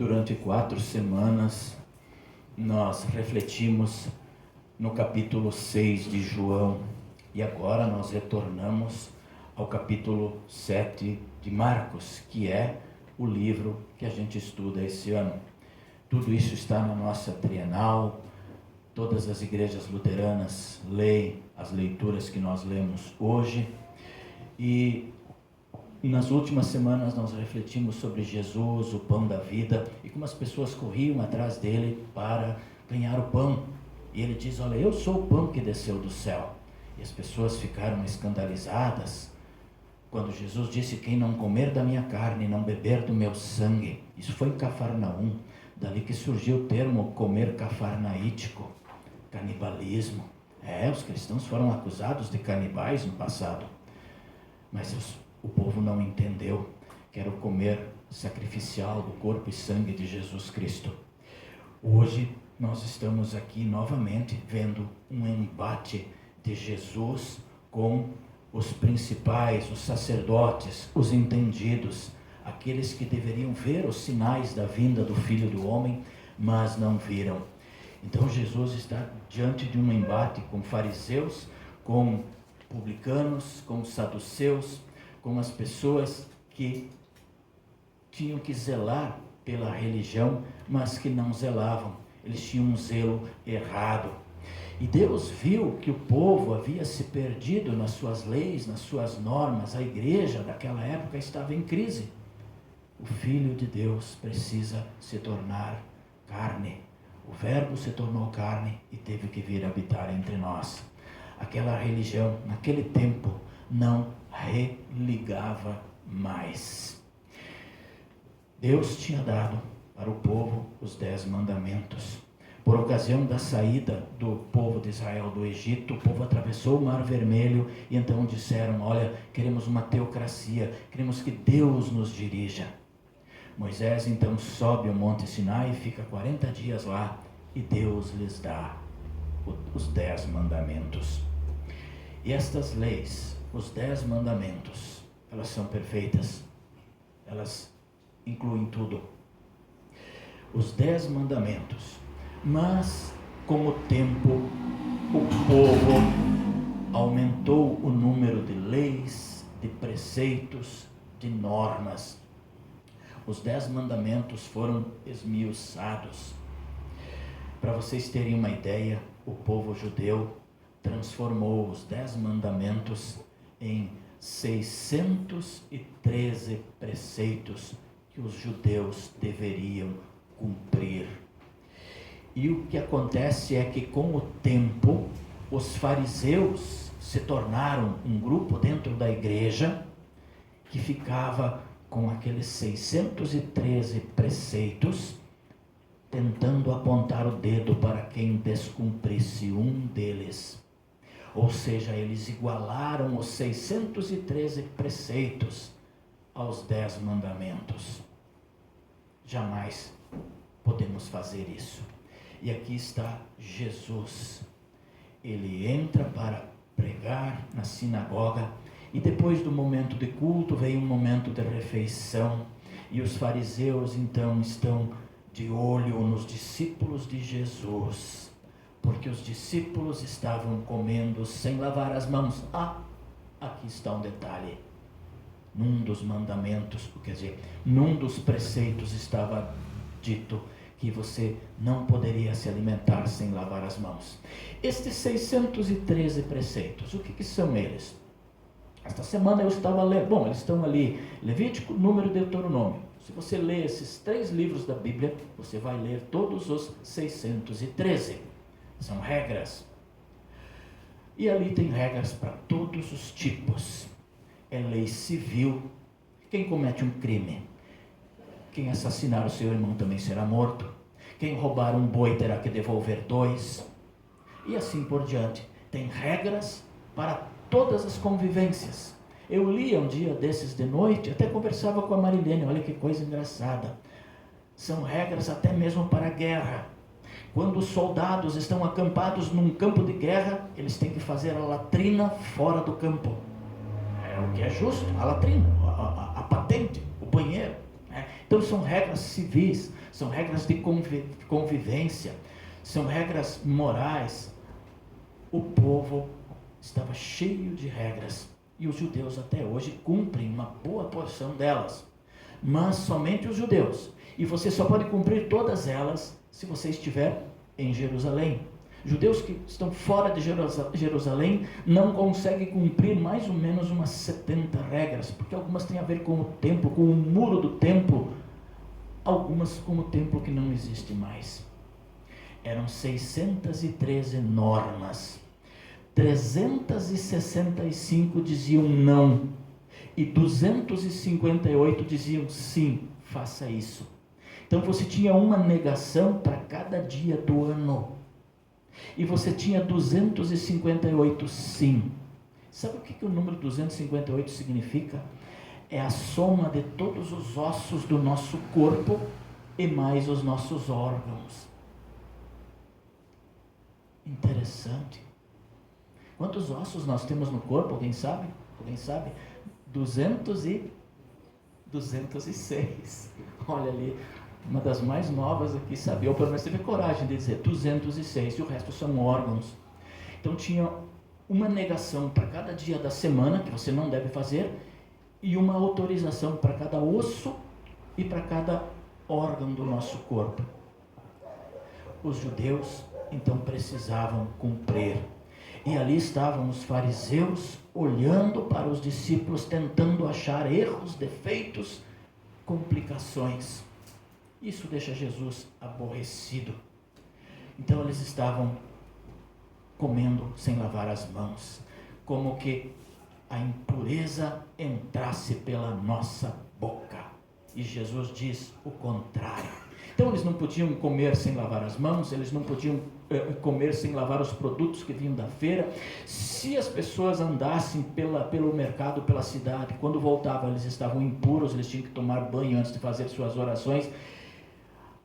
Durante 4 semanas, nós refletimos no capítulo 6 de João e agora nós retornamos ao capítulo 7 de Marcos, que é o livro que a gente estuda esse ano. Tudo isso está na nossa trienal, todas as igrejas luteranas leem as leituras que nós lemos hoje e nas últimas semanas nós refletimos sobre Jesus, o pão da vida, e como as pessoas corriam atrás dele para ganhar o pão. E ele diz: olha, eu sou o pão que desceu do céu. E as pessoas ficaram escandalizadas quando Jesus disse: quem não comer da minha carne e não beber do meu sangue. Isso foi em Cafarnaum, dali que surgiu o termo comer cafarnaítico, canibalismo. Os cristãos foram acusados de canibais no passado, mas o povo não entendeu que era o comer sacrificial do corpo e sangue de Jesus Cristo. Hoje nós estamos aqui novamente vendo um embate de Jesus com os principais, os sacerdotes, os entendidos, aqueles que deveriam ver os sinais da vinda do Filho do Homem, mas não viram. Então Jesus está diante de um embate com fariseus, com publicanos, com saduceus, com as pessoas que tinham que zelar pela religião, mas que não zelavam. Eles tinham um zelo errado. E Deus viu que o povo havia se perdido nas suas leis, nas suas normas. A igreja daquela época estava em crise. O Filho de Deus precisa se tornar carne. O Verbo se tornou carne e teve que vir habitar entre nós. Aquela religião, naquele tempo, não religava mais. Deus tinha dado para o povo os 10 mandamentos. Por ocasião da saída do povo de Israel do Egito, o povo atravessou o Mar Vermelho e então disseram: olha, queremos uma teocracia, queremos que Deus nos dirija. Moisés então sobe ao Monte Sinai e fica 40 dias lá e Deus lhes dá os 10 mandamentos. E estas leis, os 10 mandamentos, elas são perfeitas, elas incluem tudo. Os 10 mandamentos. Mas, com o tempo, o povo aumentou o número de leis, de preceitos, de normas. Os 10 mandamentos foram esmiuçados. Para vocês terem uma ideia, o povo judeu transformou os 10 mandamentos em 613 preceitos que os judeus deveriam cumprir. E o que acontece é que com o tempo, os fariseus se tornaram um grupo dentro da igreja que ficava com aqueles 613 preceitos, tentando apontar o dedo para quem descumprisse um deles. Ou seja, eles igualaram os 613 preceitos aos 10 mandamentos. Jamais podemos fazer isso. E aqui está Jesus. Ele entra para pregar na sinagoga e depois do momento de culto vem um momento de refeição e os fariseus então estão de olho nos discípulos de Jesus, porque os discípulos estavam comendo sem lavar as mãos. Aqui está um detalhe. Num dos mandamentos, num dos preceitos estava dito que você não poderia se alimentar sem lavar as mãos. Estes 613 preceitos, o que são eles? Esta semana eu estava lendo, eles estão ali, Levítico, Número e Deuteronômio. Se você ler esses 3 livros da Bíblia, você vai ler todos os 613. São regras. E ali tem regras para todos os tipos. É lei civil. Quem comete um crime, quem assassinar o seu irmão também será morto. Quem roubar um boi terá que devolver 2. E assim por diante. Tem regras para todas as convivências. Eu lia um dia desses de noite, até conversava com a Marilene, olha que coisa engraçada. São regras até mesmo para a guerra. Quando os soldados estão acampados num campo de guerra, eles têm que fazer a latrina fora do campo. É o que é justo, a latrina, a patente, o banheiro. Então são regras civis, são regras de convivência, são regras morais. O povo estava cheio de regras, e os judeus até hoje cumprem uma boa porção delas, mas somente os judeus, e você só pode cumprir todas elas se você estiver em Jerusalém. Judeus que estão fora de Jerusalém não conseguem cumprir mais ou menos umas 70 regras, porque algumas têm a ver com o templo, com o muro do templo, algumas com o templo que não existe mais. Eram 613 normas, 365 diziam não, e 258 diziam sim, faça isso. Então você tinha uma negação para cada dia do ano, e você tinha 258 sim. Sabe o que o número 258 significa? É a soma de todos os ossos do nosso corpo e mais os nossos órgãos. Interessante. Quantos ossos nós temos no corpo? Alguém sabe? Alguém sabe? 206. Olha ali, uma das mais novas aqui sabia, ou pelo menos teve coragem de dizer 206, e o resto são órgãos. Então tinha uma negação para cada dia da semana, que você não deve fazer, e uma autorização para cada osso e para cada órgão do nosso corpo. Os judeus então precisavam cumprir. E ali estavam os fariseus olhando para os discípulos, tentando achar erros, defeitos, complicações. Isso deixa Jesus aborrecido. Então eles estavam comendo sem lavar as mãos, como que a impureza entrasse pela nossa boca. E Jesus diz o contrário. Então eles não podiam comer sem lavar as mãos, eles não podiam comer sem lavar os produtos que vinham da feira. Se as pessoas andassem pelo mercado, pela cidade, quando voltavam eles estavam impuros, eles tinham que tomar banho antes de fazer suas orações.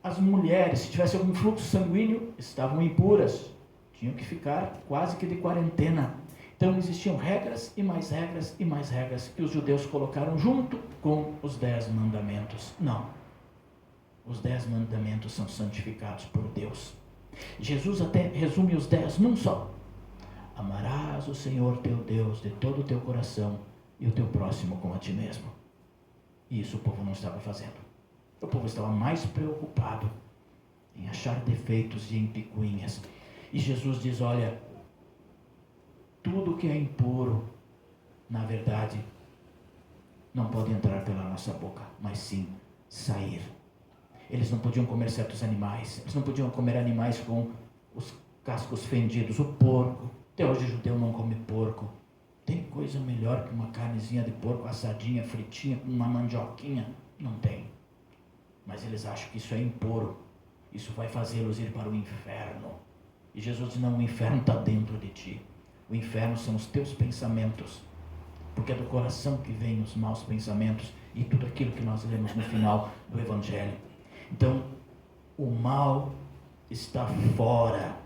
As mulheres, se tivesse algum fluxo sanguíneo, estavam impuras, tinham que ficar quase que de quarentena. Então existiam regras e mais regras e mais regras que os judeus colocaram junto com os 10 mandamentos. Não, os 10 mandamentos são santificados por Deus. Jesus até resume os 10 num só: amarás o Senhor teu Deus de todo o teu coração e o teu próximo como a ti mesmo. E isso o povo não estava fazendo. O povo estava mais preocupado em achar defeitos e em picuinhas. E Jesus diz: olha, tudo que é impuro, na verdade, não pode entrar pela nossa boca, mas sim sair. Eles não podiam comer certos animais, eles não podiam comer animais com os cascos fendidos, o porco. Até hoje o judeu não come porco. Tem coisa melhor que uma carnezinha de porco assadinha, fritinha, com uma mandioquinha? Não tem. Mas eles acham que isso é impuro, isso vai fazê-los ir para o inferno. E Jesus diz: não, o inferno está dentro de ti. O inferno são os teus pensamentos, porque é do coração que vêm os maus pensamentos e tudo aquilo que nós lemos no final do Evangelho. Então, o mal está fora.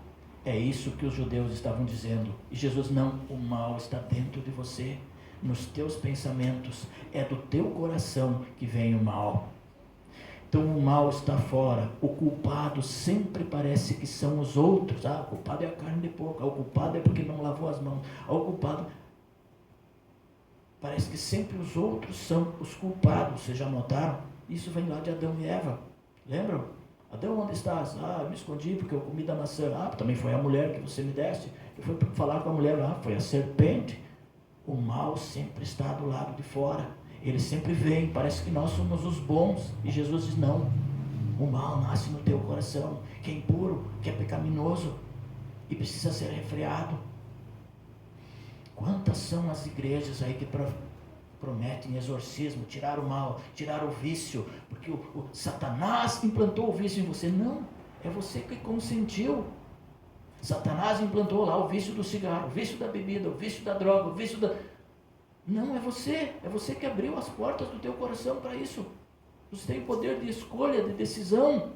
É isso que os judeus estavam dizendo. E Jesus: não, o mal está dentro de você, nos teus pensamentos. É do teu coração que vem o mal. Então o mal está fora. O culpado sempre parece que são os outros. O culpado é a carne de porco. O culpado é porque não lavou as mãos. O culpado... Parece que sempre os outros são os culpados. Vocês já notaram? Isso vem lá de Adão e Eva. Lembram? Adão, onde estás? Eu me escondi porque eu comi da maçã. Também foi a mulher que você me deste. Eu fui falar com a mulher lá. Foi a serpente. O mal sempre está do lado de fora. Ele sempre vem, parece que nós somos os bons. E Jesus diz: não, o mal nasce no teu coração, que é impuro, que é pecaminoso e precisa ser refreado. Quantas são as igrejas aí que prometem exorcismo, tirar o mal, tirar o vício, porque o Satanás implantou o vício em você? Não, é você que consentiu. Satanás implantou lá o vício do cigarro, o vício da bebida, o vício da droga, o vício da... Não, é você que abriu as portas do teu coração para isso. Você tem poder de escolha, de decisão.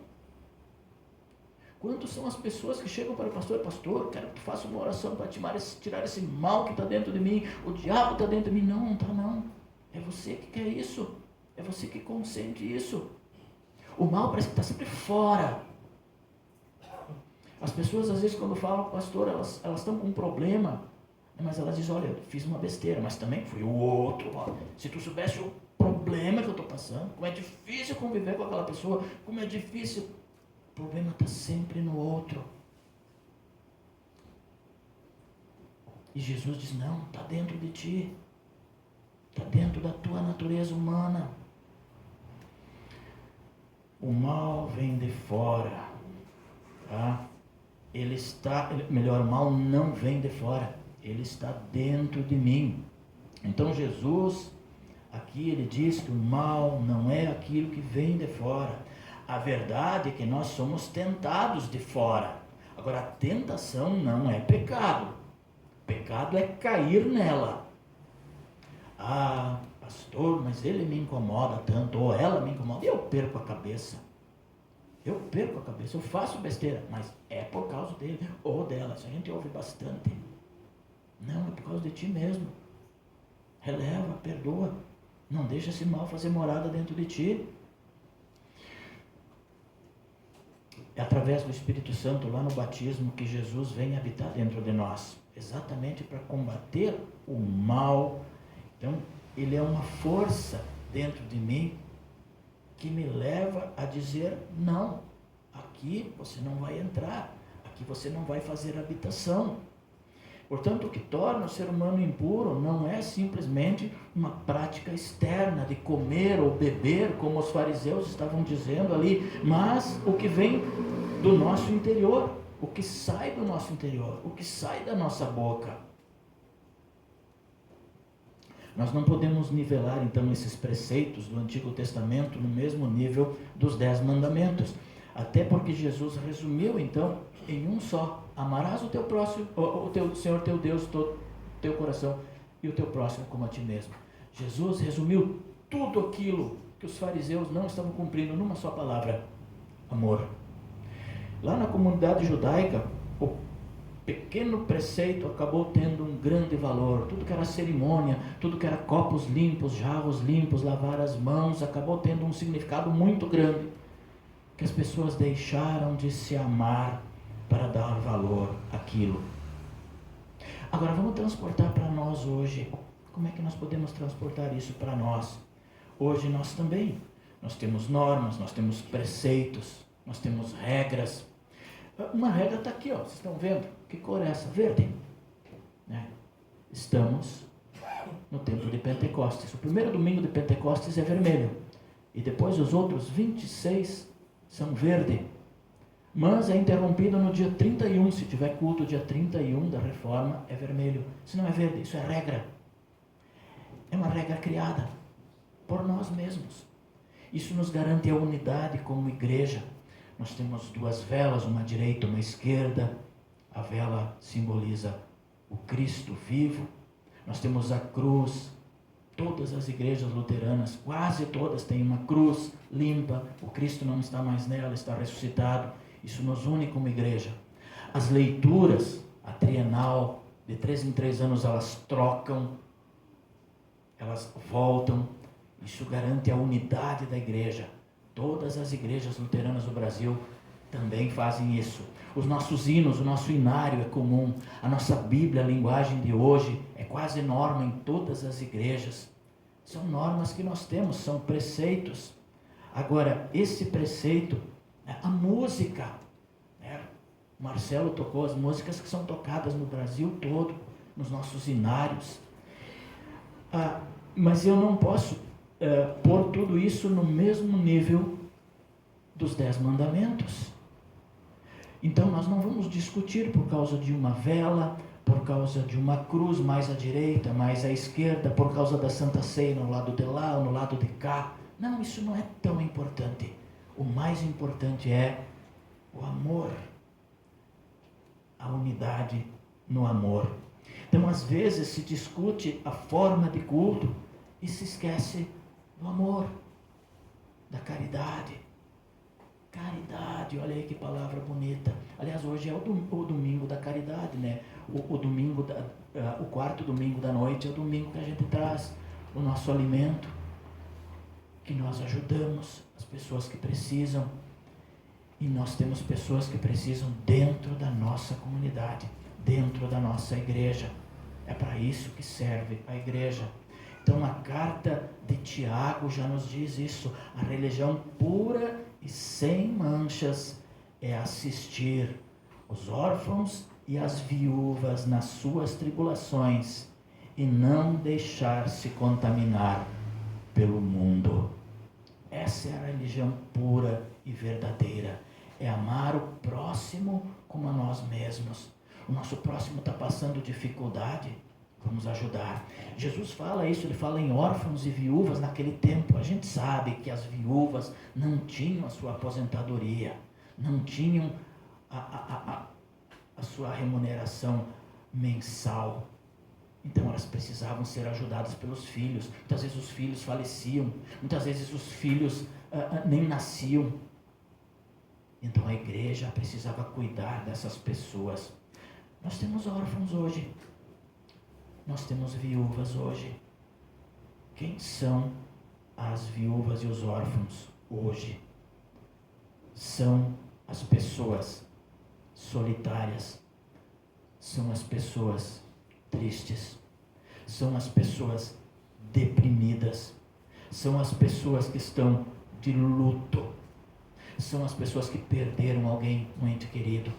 Quantas são as pessoas que chegam para o pastor: pastor, quero que tu faça uma oração para tirar esse mal que está dentro de mim, o diabo está dentro de mim. Não, não está não. É você que quer isso, é você que consente isso. O mal parece que está sempre fora. As pessoas às vezes quando falam, pastor, elas estão com um problema, mas elas dizem, olha, eu fiz uma besteira, mas também foi o outro. Ó. Se tu soubesse o problema que eu estou passando, como é difícil conviver com aquela pessoa, como é difícil. O problema está sempre no outro. E Jesus diz, não, está dentro de ti. Está dentro da tua natureza humana. O mal vem de fora. Tá? O mal não vem de fora. Ele está dentro de mim. Então Jesus, aqui ele diz que o mal não é aquilo que vem de fora. A verdade é que nós somos tentados de fora. Agora, a tentação não é pecado. Pecado é cair nela. Ah, pastor, mas ele me incomoda tanto, ou ela me incomoda, eu perco a cabeça. Eu faço besteira, mas é por causa dele ou dela. Isso a gente ouve bastante. Não, é por causa de ti mesmo. Releva, perdoa. Não deixa esse mal fazer morada dentro de ti. É através do Espírito Santo, lá no batismo, que Jesus vem habitar dentro de nós. Exatamente para combater o mal. Então, ele é uma força dentro de mim que me leva a dizer, não, aqui você não vai entrar, aqui você não vai fazer habitação. Portanto, o que torna o ser humano impuro não é simplesmente uma prática externa de comer ou beber, como os fariseus estavam dizendo ali, mas o que vem do nosso interior, o que sai do nosso interior, o que sai da nossa boca. Nós não podemos nivelar então esses preceitos do Antigo Testamento no mesmo nível dos 10 mandamentos, até porque Jesus resumiu então em um só: amarás o teu próximo, o teu Senhor teu Deus, todo teu coração, e o teu próximo como a ti mesmo. Jesus resumiu tudo aquilo que os fariseus não estavam cumprindo numa só palavra: amor. Lá na comunidade judaica, o pequeno preceito acabou tendo um grande valor. Tudo que era cerimônia, tudo que era copos limpos, jarros limpos, lavar as mãos, acabou tendo um significado muito grande, que as pessoas deixaram de se amar para dar valor àquilo. Agora vamos transportar para nós hoje. Como é que nós podemos transportar isso para nós? Hoje nós também, nós temos normas, nós temos preceitos, nós temos regras. Uma regra está aqui, ó, vocês estão vendo? Que cor é essa? Verde. Né? Estamos no tempo de Pentecostes. O primeiro domingo de Pentecostes é vermelho. E depois os outros 26 são verde. Mas é interrompido no dia 31. Se tiver culto dia 31 da Reforma, é vermelho. Se não é verde, isso é regra. É uma regra criada por nós mesmos. Isso nos garante a unidade como igreja. Nós temos 2 velas, uma à direita, uma à esquerda. A vela simboliza o Cristo vivo. Nós temos a cruz. Todas as igrejas luteranas, quase todas, têm uma cruz limpa. O Cristo não está mais nela, está ressuscitado. Isso nos une como igreja. As leituras, a trienal, de 3 em 3 anos elas trocam, elas voltam. Isso garante a unidade da igreja. Todas as igrejas luteranas do Brasil também fazem isso. Os nossos hinos, o nosso inário é comum. A nossa Bíblia, a linguagem de hoje, é quase norma em todas as igrejas. São normas que nós temos, são preceitos. Agora, esse preceito, a música, né? Marcelo tocou as músicas que são tocadas no Brasil todo, nos nossos inários. Mas eu não posso pôr tudo isso no mesmo nível dos 10 mandamentos. Então nós não vamos discutir por causa de uma vela, por causa de uma cruz mais à direita, mais à esquerda, por causa da Santa Ceia no lado de lá ou no lado de cá. Não, isso não é tão importante. O mais importante é o amor, a unidade no amor. Então às vezes se discute a forma de culto e se esquece do amor, da caridade. Caridade, olha aí que palavra bonita. Aliás, hoje é o domingo da caridade, né? O quarto domingo da noite é o domingo que a gente traz o nosso alimento, que nós ajudamos as pessoas que precisam. E nós temos pessoas que precisam dentro da nossa comunidade, dentro da nossa igreja. É para isso que serve a igreja. Então a carta de Tiago já nos diz isso. A religião pura e sem manchas é assistir os órfãos e as viúvas nas suas tribulações e não deixar-se contaminar pelo mundo. Essa é a religião pura e verdadeira. É amar o próximo como a nós mesmos. O nosso próximo está passando dificuldade, vamos ajudar. Jesus fala isso, ele fala em órfãos e viúvas naquele tempo. A gente sabe que as viúvas não tinham a sua aposentadoria, não tinham a sua remuneração mensal. Então elas precisavam ser ajudadas pelos filhos. Muitas vezes os filhos faleciam, muitas vezes os filhos nem nasciam. Então a igreja precisava cuidar dessas pessoas. Nós temos órfãos hoje, nós temos viúvas hoje. Quem são as viúvas e os órfãos hoje? São as pessoas solitárias, são as pessoas tristes, são as pessoas deprimidas, são as pessoas que estão de luto, são as pessoas que perderam alguém muito querido,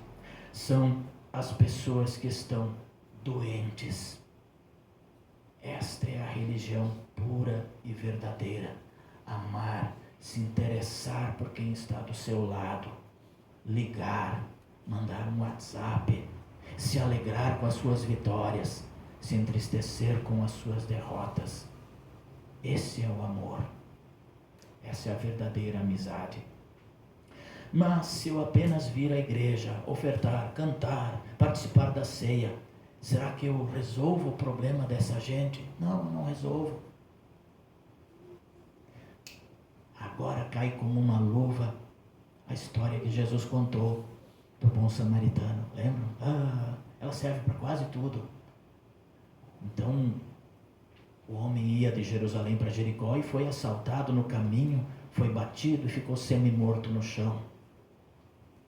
são as pessoas que estão doentes. Esta é a religião pura e verdadeira. Amar, se interessar por quem está do seu lado, ligar, mandar um WhatsApp, se alegrar com as suas vitórias, se entristecer com as suas derrotas. Esse é o amor. Essa é a verdadeira amizade. Mas se eu apenas vir à igreja, ofertar, cantar, participar da ceia, será que eu resolvo o problema dessa gente? Não, não resolvo. Agora cai como uma luva a história que Jesus contou do bom samaritano. Lembram? Ela serve para quase tudo. Então, o homem ia de Jerusalém para Jericó e foi assaltado no caminho, foi batido e ficou semi-morto no chão.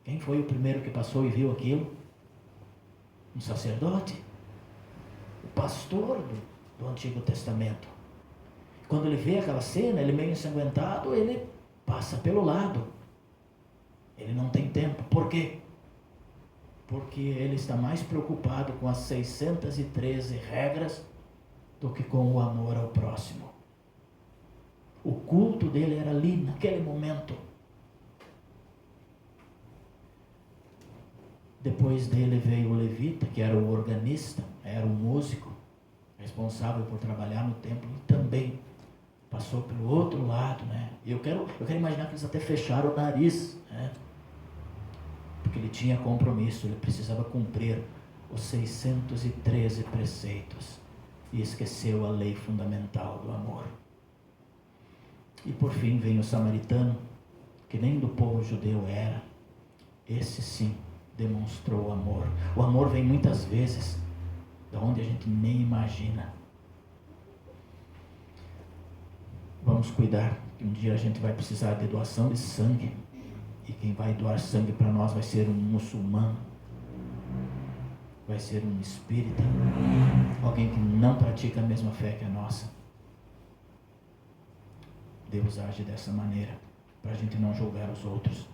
Quem foi o primeiro que passou e viu aquilo? Um sacerdote, o pastor do Antigo Testamento. Quando ele vê aquela cena, ele meio ensanguentado, ele passa pelo lado. Ele não tem tempo. Por quê? Porque ele está mais preocupado com as 613 regras do que com o amor ao próximo. O culto dele era ali, naquele momento. Depois dele veio o levita, que era o organista, era o músico, responsável por trabalhar no templo, e também passou pelo outro lado, né? Eu quero imaginar que eles até fecharam o nariz, né? Porque ele tinha compromisso, ele precisava cumprir os 613 preceitos e esqueceu a lei fundamental do amor. E por fim vem o samaritano, que nem do povo judeu era. Esse sim demonstrou amor. O amor vem muitas vezes de onde a gente nem imagina. Vamos cuidar, que um dia a gente vai precisar de doação de sangue, e quem vai doar sangue para nós vai ser um muçulmano, vai ser um espírita, alguém que não pratica a mesma fé que a nossa. Deus age dessa maneira, para a gente não julgar os outros.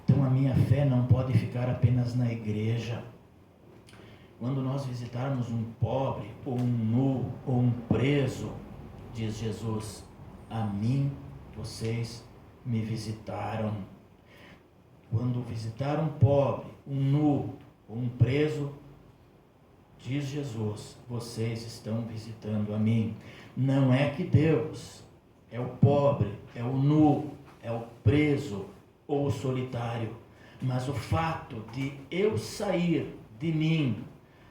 Então a minha fé não pode ficar apenas na igreja. Quando nós visitarmos um pobre, ou um nu, ou um preso, diz Jesus, a mim vocês me visitaram. Quando visitar um pobre, um nu, ou um preso, diz Jesus, vocês estão visitando a mim. Não é que Deus é o pobre, é o nu, é o preso, ou solitário, mas o fato de eu sair de mim,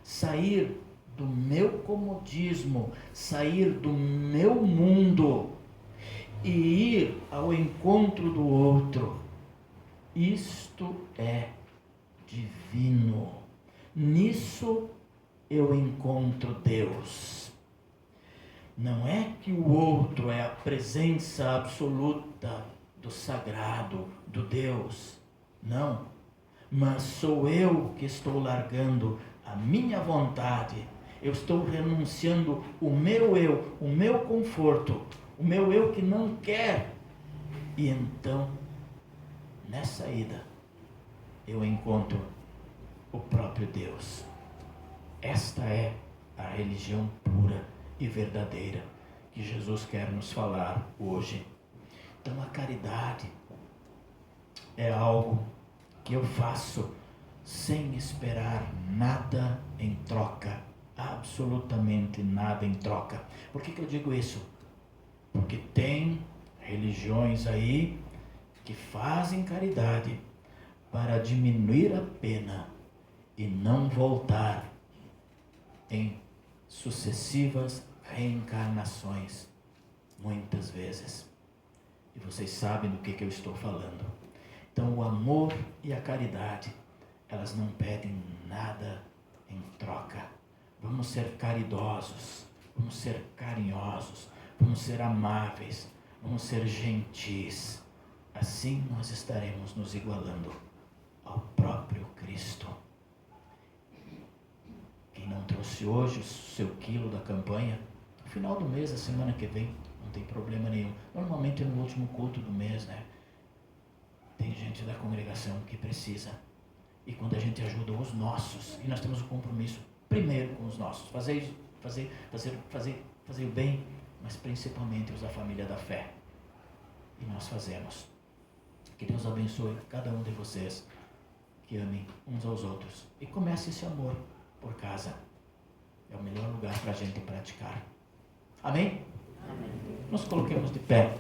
sair do meu comodismo, sair do meu mundo e ir ao encontro do outro, isto é divino. Nisso eu encontro Deus. Não é que o outro é a presença absoluta do sagrado, do Deus. Não. Mas sou eu que estou largando a minha vontade. Eu estou renunciando o meu conforto, o meu eu que não quer. E então, nessa ida, eu encontro o próprio Deus. Esta é a religião pura e verdadeira que Jesus quer nos falar hoje. Então a caridade é algo que eu faço sem esperar nada em troca, absolutamente nada em troca. Por que eu digo isso? Porque tem religiões aí que fazem caridade para diminuir a pena e não voltar em sucessivas reencarnações, muitas vezes. E vocês sabem do que eu estou falando. Então o amor e a caridade, elas não pedem nada em troca. Vamos ser caridosos, vamos ser carinhosos, vamos ser amáveis, vamos ser gentis. Assim nós estaremos nos igualando ao próprio Cristo. Quem não trouxe hoje o seu quilo da campanha, no final do mês, a semana que vem, não tem problema nenhum. Normalmente é no último culto do mês, né? Tem gente da congregação que precisa. E quando a gente ajuda os nossos, e nós temos um compromisso primeiro com os nossos, fazer o bem, mas principalmente os da família da fé. E nós fazemos. Que Deus abençoe cada um de vocês, que amem uns aos outros. E comece esse amor por casa. É o melhor lugar para a gente praticar. Amém? Amém. Nos coloquemos de pé.